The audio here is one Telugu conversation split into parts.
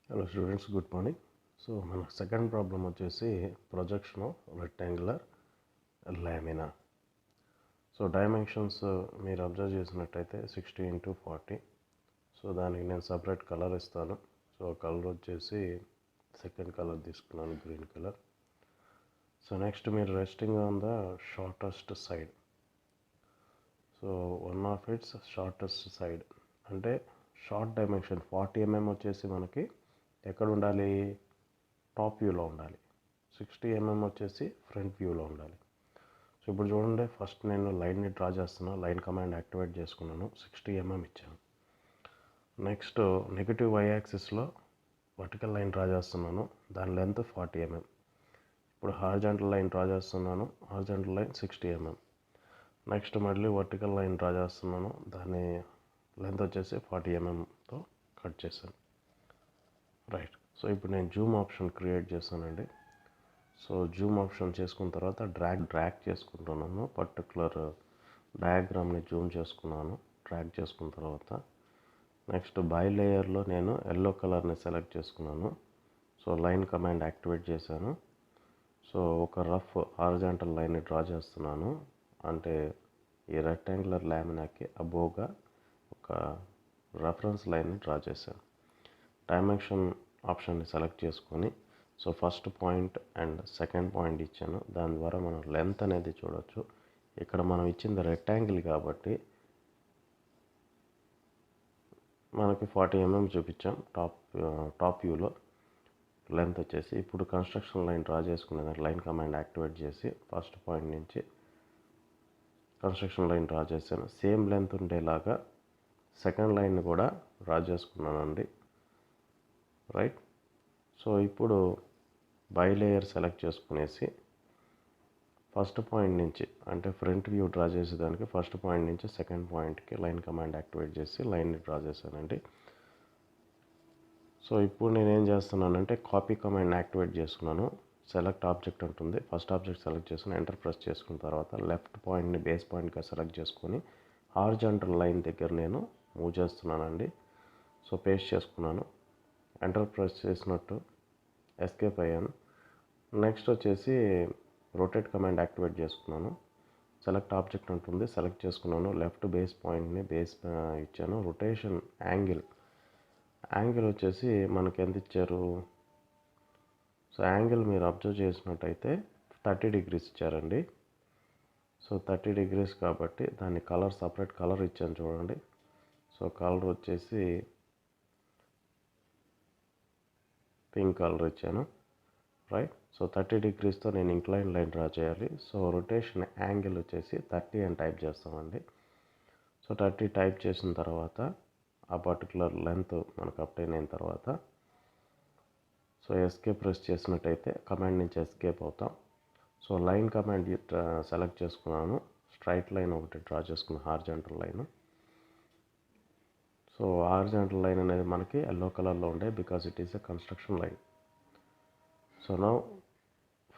Hello students, good morning. So మన సెకండ్ ప్రాబ్లం వచ్చేసి projection rectangular lamina. So dimensions మీరు అబ్జర్వ్ చేసినట్టయితే 60x40. సో దానికి నేను సపరేట్ కలర్ ఇస్తాను. సో కలర్ వచ్చేసి సెకండ్ కలర్ తీసుకున్నాను, గ్రీన్ కలర్. సో నెక్స్ట్ మీరు resting on the shortest side. So one of it's shortest side అంటే షార్ట్ డైమెన్షన్ 40 mm వచ్చేసి మనకి ఎక్కడ ఉండాలి, టాప్ వ్యూలో ఉండాలి. 60 mm వచ్చేసి ఫ్రంట్ వ్యూలో ఉండాలి. సో ఇప్పుడు చూడండి, ఫస్ట్ నేను లైన్ని డ్రా చేస్తున్నాను. లైన్ కమాండ్ యాక్టివేట్ చేసుకున్నాను, 60 mm ఇచ్చాను. నెక్స్ట్ నెగిటివ్ వై యాక్సిస్లో వర్టికల్ లైన్ డ్రా చేస్తున్నాను, దాని లెంత్ 40 mm. ఇప్పుడు హారిజాంటల్ లైన్ డ్రా చేస్తున్నాను, హారిజాంటల్ లైన్ 60 mm. నెక్స్ట్ మళ్ళీ వర్టికల్ లైన్ డ్రా చేస్తున్నాను, దాని లెంత్ వచ్చేసి 40 mmతో కట్ చేశాను. రైట్. సో ఇప్పుడు నేను జూమ్ ఆప్షన్ క్రియేట్ చేశానండి. సో జూమ్ ఆప్షన్ చేసుకున్న తర్వాత డ్రాగ్ చేసుకుంటున్నాను. పర్టికులర్ డయాగ్రామ్ని జూమ్ చేసుకున్నాను. డ్రాగ్ చేసుకున్న తర్వాత నెక్స్ట్ బై లేయర్లో నేను ఎల్లో కలర్ని సెలెక్ట్ చేసుకున్నాను. సో లైన్ కమాండ్ యాక్టివేట్ చేశాను. సో ఒక రఫ్ హారిజాంటల్ లైన్ని డ్రా చేస్తున్నాను. అంటే ఈ రెక్టాంగులర్ లామినాకి అబోవ్గా ఒక రెఫరెన్స్ లైన్ని డ్రా చేశాను. డైమెన్షన్ ఆప్షన్ని సెలెక్ట్ చేసుకొని so first point and second point ఇచ్చాను. దాని ద్వారా మనం లెంత్ అనేది చూడవచ్చు. ఇక్కడ మనం ఇచ్చింది రెక్టాంగిల్ కాబట్టి మనకి 40 mm చూపించాం టాప్ వ్యూలో లెంత్ వచ్చేసి. ఇప్పుడు కన్స్ట్రక్షన్ లైన్ డ్రా చేసుకునేదాన్ని లైన్ కమాండ్ యాక్టివేట్ చేసి ఫస్ట్ పాయింట్ నుంచి కన్స్ట్రక్షన్ లైన్ డ్రా చేశాను. సేమ్ లెంత్ ఉండేలాగా సెకండ్ లైన్ కూడా డ్రా చేసుకున్నానండి. రైట్. సో ఇప్పుడు బై లేయర్ సెలెక్ట్ చేసుకునేసి ఫస్ట్ పాయింట్ నుంచి అంటే ఫ్రంట్ వ్యూ డ్రా చేసేదానికి ఫస్ట్ పాయింట్ నుంచి సెకండ్ పాయింట్కి లైన్ కమాండ్ యాక్టివేట్ చేసి లైన్ని డ్రా చేశానండి. సో ఇప్పుడు నేనేం చేస్తున్నానంటే కాపీ కమాండ్ యాక్టివేట్ చేసుకున్నాను. సెలెక్ట్ ఆబ్జెక్ట్ ఉంటుంది, ఫస్ట్ ఆబ్జెక్ట్ సెలెక్ట్ చేసుకుని ఎంటర్ ప్రెస్ చేసుకున్న తర్వాత లెఫ్ట్ పాయింట్ని బేస్ పాయింట్గా సెలెక్ట్ చేసుకొని హారిజాంటల్ లైన్ దగ్గర నేను మూవ్ చేస్తున్నానండి. సో పేస్ట్ చేసుకున్నాను, ఎంటర్ ప్రెస్ చేసినట్టు ఎస్కేప్ అయ్యాను. నెక్స్ట్ వచ్చేసి రొటేట్ కమాండ్ యాక్టివేట్ చేసుకున్నాను. సెలెక్ట్ ఆబ్జెక్ట్ ఉంటుంది, సెలెక్ట్ చేసుకున్నాను. లెఫ్ట్ బేస్ పాయింట్ని ఇచ్చాను. రొటేషన్ యాంగిల్ వచ్చేసి మనకి ఎంత ఇచ్చారు, సో యాంగిల్ మీరు అబ్జర్వ్ చేసినట్టయితే 30 degrees ఇచ్చారండి. సో 30 degrees కాబట్టి దాన్ని కలర్ సపరేట్ కలర్ ఇచ్చాను చూడండి. సో కలర్ వచ్చేసి పింక్ కలర్ ఇచ్చాను. రైట్. సో 30 degreesతో నేను ఇంక్లైన్ లైన్ డ్రా చేయాలి. సో రొటేషన్ యాంగిల్ వచ్చేసి 30 అని టైప్ చేస్తామండి. సో 30 టైప్ చేసిన తర్వాత ఆ పర్టికులర్ లెంత్ మనకు అప్టైన్ అయిన తర్వాత సో ఎస్కేప్ ప్రెస్ చేసినట్టయితే కమాండ్ నుంచి ఎస్కేప్ అవుతాం. సో లైన్ కమాండ్ సెలెక్ట్ చేసుకున్నాను. స్ట్రైట్ లైన్ ఒకటి డ్రా చేసుకున్నాను, horizontal line. So horizontal line అనేది మనకి ఎల్లో కలర్లో ఉండే because it is a construction line. So now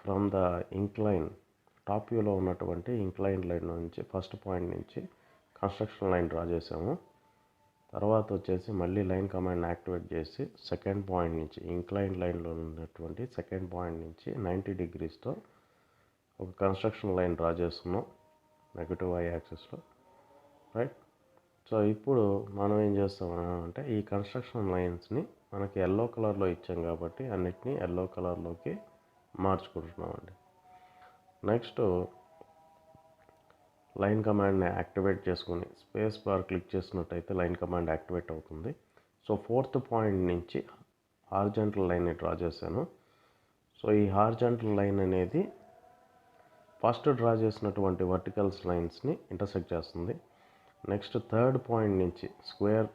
from the incline top వ్యూలో ఉన్నటువంటి ఇంక్లైన్ లైన్ నుంచి ఫస్ట్ పాయింట్ నుంచి కన్స్ట్రక్షన్ లైన్ డ్రా చేసాము. తర్వాత వచ్చేసి మళ్ళీ లైన్ కమాండ్ యాక్టివేట్ చేసి సెకండ్ పాయింట్ నుంచి ఇంక్లైన్ లైన్లో ఉన్నటువంటి సెకండ్ పాయింట్ నుంచి 90 degreesతో ఒక కన్స్ట్రక్షన్ లైన్ డ్రా చేస్తున్నాం నెగటివ్ వై యాక్సిస్లో. రైట్. సో ఇప్పుడు మనం ఏం చేస్తామంటే ఈ కన్స్ట్రక్షన్ లైన్స్ని మనకి ఎల్లో కలర్లో ఇచ్చాం కాబట్టి అన్నిటినీ ఎల్లో కలర్లోకి మార్చుకుంటున్నామండి. నెక్స్ట్ లైన్ కమాండ్ని యాక్టివేట్ చేసుకుని స్పేస్ బార్ క్లిక్ చేసినట్టయితే లైన్ కమాండ్ యాక్టివేట్ అవుతుంది. సో ఫోర్త్ పాయింట్ నుంచి హారిజాంటల్ లైన్ని డ్రా చేశాను. సో ఈ హారిజాంటల్ లైన్ అనేది ఫస్ట్ డ్రా చేసినటువంటి వర్టికల్స్ లైన్స్ని ఇంటర్సెక్ట్ చేస్తుంది. నెక్స్ట్ థర్డ్ పాయింట్ నుంచి స్క్వేర్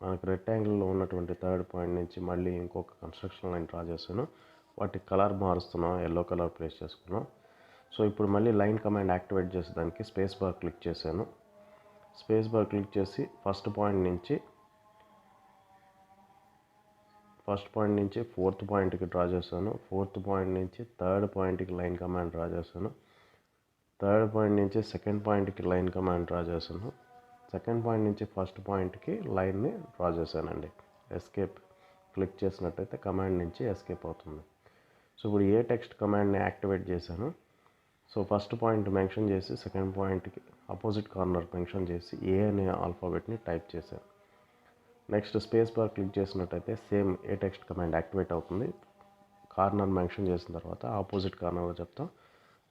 మనకి రెక్టాంగిల్లో ఉన్నటువంటి థర్డ్ పాయింట్ నుంచి మళ్ళీ ఇంకొక కన్స్ట్రక్షన్ లైన్ డ్రా చేశాను. వాటి కలర్ మారుస్తున్నాం, ఎల్లో కలర్ ప్లేస్ చేసుకున్నాం. సో ఇప్పుడు మళ్ళీ లైన్ కమాండ్ యాక్టివేట్ చేసేదానికి స్పేస్ బార్ క్లిక్ చేశాను. స్పేస్ బార్ క్లిక్ చేసి ఫస్ట్ పాయింట్ నుంచి ఫోర్త్ పాయింట్కి డ్రా చేశాను. ఫోర్త్ పాయింట్ నుంచి థర్డ్ పాయింట్కి లైన్ కమాండ్ డ్రా చేశాను. థర్డ్ పాయింట్ నుంచి సెకండ్ పాయింట్కి లైన్ కమాండ్ డ్రా చేశాను. సెకండ్ పాయింట్ నుంచి ఫస్ట్ పాయింట్కి లైన్ని డ్రా చేశానండి. ఎస్కేప్ క్లిక్ చేసినట్టయితే కమాండ్ నుంచి ఎస్కేప్ అవుతుంది. సో ఇప్పుడు ఏ టెక్స్ట్ కమాండ్ని యాక్టివేట్ చేశాను. సో ఫస్ట్ పాయింట్ మెన్షన్ చేసి సెకండ్ పాయింట్కి అపోజిట్ కార్నర్ మెన్షన్ చేసి ఏ అనే ఆల్ఫాబెట్ని టైప్ చేశాను. నెక్స్ట్ స్పేస్ బార్ క్లిక్ చేసినట్టయితే సేమ్ ఏ టెక్స్ట్ కమాండ్ యాక్టివేట్ అవుతుంది. కార్నర్ మెన్షన్ చేసిన తర్వాత ఆపోజిట్ కార్నర్లో చెప్తాం,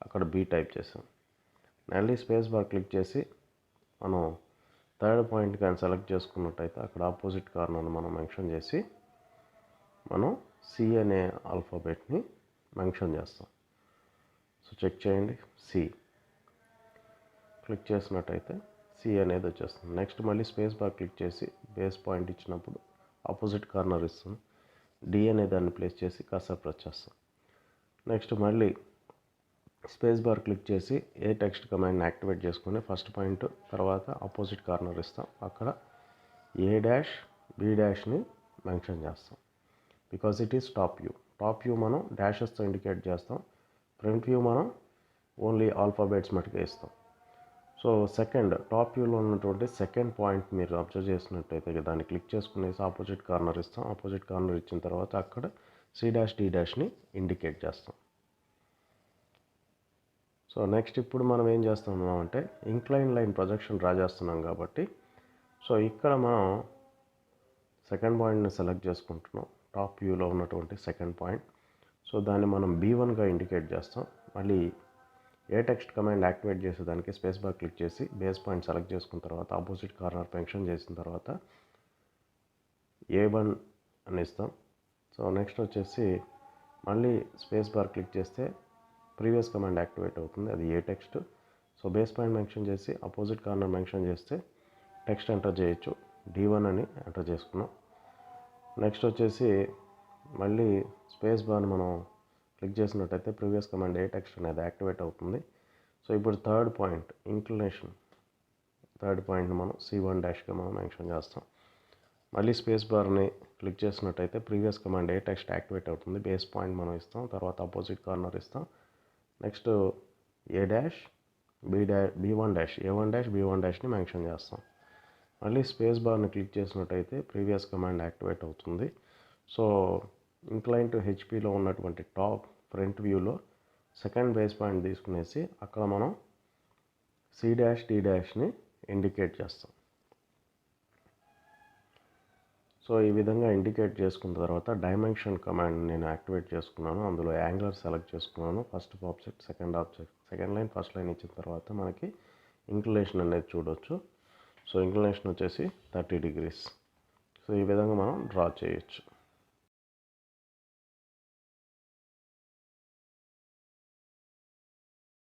అక్కడ బి టైప్ చేసాం. మళ్ళీ స్పేస్ బార్ క్లిక్ చేసి మనం థర్డ్ పాయింట్ కానీ సెలెక్ట్ చేసుకున్నట్టయితే అక్కడ ఆపోజిట్ కార్నర్ని మనం మెన్షన్ చేసి మనం సి అనే ఆల్ఫాబెట్ని మెన్షన్ చేస్తాం. సో చెక్ చేయండి, సి క్లిక్ చేసినట్టయితే సి అనేది వచ్చేస్తుంది. నెక్స్ట్ మళ్ళీ స్పేస్ బార్ క్లిక్ చేసి బేస్ పాయింట్ ఇచ్చినప్పుడు ఆపోజిట్ కార్నర్ ఇస్తుంది. డి అనే దాన్ని ప్లేస్ చేసి కర్సర్ ప్రెస్ చేస్తాం. నెక్స్ట్ మళ్ళీ స్పేస్ బార్ క్లిక్ చేసి ఏ టెక్స్ట్ కమాండ్ని యాక్టివేట్ చేసుకొని ఫస్ట్ పాయింట్ తర్వాత ఆపోజిట్ కార్నర్ ఇస్తాం. అక్కడ ఏ డాష్ బి డాష్ని మెన్షన్ చేస్తాం. Because it is top view. Top view మనం డాషెస్తో ఇండికేట్ చేస్తాం. ఫ్రంట్ వ్యూ మనం ఓన్లీ ఆల్ఫాబెట్స్ మటుకే ఇస్తాం. సో సెకండ్ టాప్ వ్యూలో ఉన్నటువంటి సెకండ్ పాయింట్ మీరు అబ్జర్వ్ చేసినట్టయితే దాన్ని క్లిక్ చేసుకునేసి ఆపోజిట్ కార్నర్ ఇస్తాం. ఆపోజిట్ కార్నర్ ఇచ్చిన తర్వాత అక్కడ సి డాష్ డి డాష్ని ఇండికేట్ చేస్తాం. సో నెక్స్ట్ ఇప్పుడు మనం ఏం చేస్తున్నాం అంటే ఇంక్లైన్ లైన్ ప్రొజెక్షన్ డ్రా చేస్తున్నాం కాబట్టి సో ఇక్కడ మనం సెకండ్ పాయింట్ని సెలెక్ట్ చేసుకుంటున్నాం. టాప్ వ్యూలో ఉన్నటువంటి సెకండ్ పాయింట్. సో దాన్ని మనం B1గా ఇండికేట్ చేస్తాం. మళ్ళీ ఏ టెక్స్ట్ కమాండ్ యాక్టివేట్ చేసేదానికి స్పేస్ బార్ క్లిక్ చేసి బేస్ పాయింట్ సెలెక్ట్ చేసుకున్న తర్వాత ఆపోజిట్ కార్నర్ మెన్షన్ చేసిన తర్వాత A1 అని ఇస్తాం. సో నెక్స్ట్ వచ్చేసి మళ్ళీ స్పేస్ బార్ క్లిక్ చేస్తే ప్రీవియస్ కమాండ్ యాక్టివేట్ అవుతుంది, అది A text. So base point mention చేసి అపోజిట్ కార్నర్ మెన్షన్ చేస్తే టెక్స్ట్ ఎంటర్ చేయొచ్చు. D1 అని ఎంటర్ చేసుకున్నాం. నెక్స్ట్ వచ్చేసి మళ్ళీ స్పేస్ బార్ మనం క్లిక్ చేసినట్టయితే ప్రీవియస్ కమాండ్ ఏ టెక్స్ట్ అనేది యాక్టివేట్ అవుతుంది. సో ఇప్పుడు థర్డ్ పాయింట్ ఇంక్లినేషన్, థర్డ్ పాయింట్ని మనం C1 డాష్గా మనం మెన్షన్ చేస్తాం. మళ్ళీ స్పేస్ బార్ని క్లిక్ చేసినట్టయితే previous command A text activate అవుతుంది. బేస్ పాయింట్ మనం ఇస్తాం, తర్వాత అపోజిట్ కార్నర్ ఇస్తాం. Next A dash B1 dash A1 dash B1 డాష్ని మెన్షన్ చేస్తాం. మళ్ళీ స్పేస్ బార్ని క్లిక్ చేసినట్టయితే ప్రీవియస్ కమాండ్ యాక్టివేట్ అవుతుంది. సో ఇంక్లైన్ టు హెచ్పిలో ఉన్నటువంటి టాప్ ఫ్రంట్ వ్యూలో సెకండ్ బేస్ పాయింట్ తీసుకునేసి అక్కడ మనం సి డాష్ డి డాష్ని ఇండికేట్ చేస్తాం. సో ఈ విధంగా ఇండికేట్ చేసుకున్న తర్వాత డైమెన్షన్ కమాండ్ నేను యాక్టివేట్ చేసుకున్నాను. అందులో యాంగులర్ సెలెక్ట్ చేసుకున్నాను. First object, second object, second line, first line ఇచ్చిన తర్వాత మనకి ఇంక్లినేషన్ అనేది చూడవచ్చు. సో ఇంక్లినేషన్ వచ్చేసి 30 degrees. సో ఈ విధంగా మనం డ్రా చేయొచ్చు.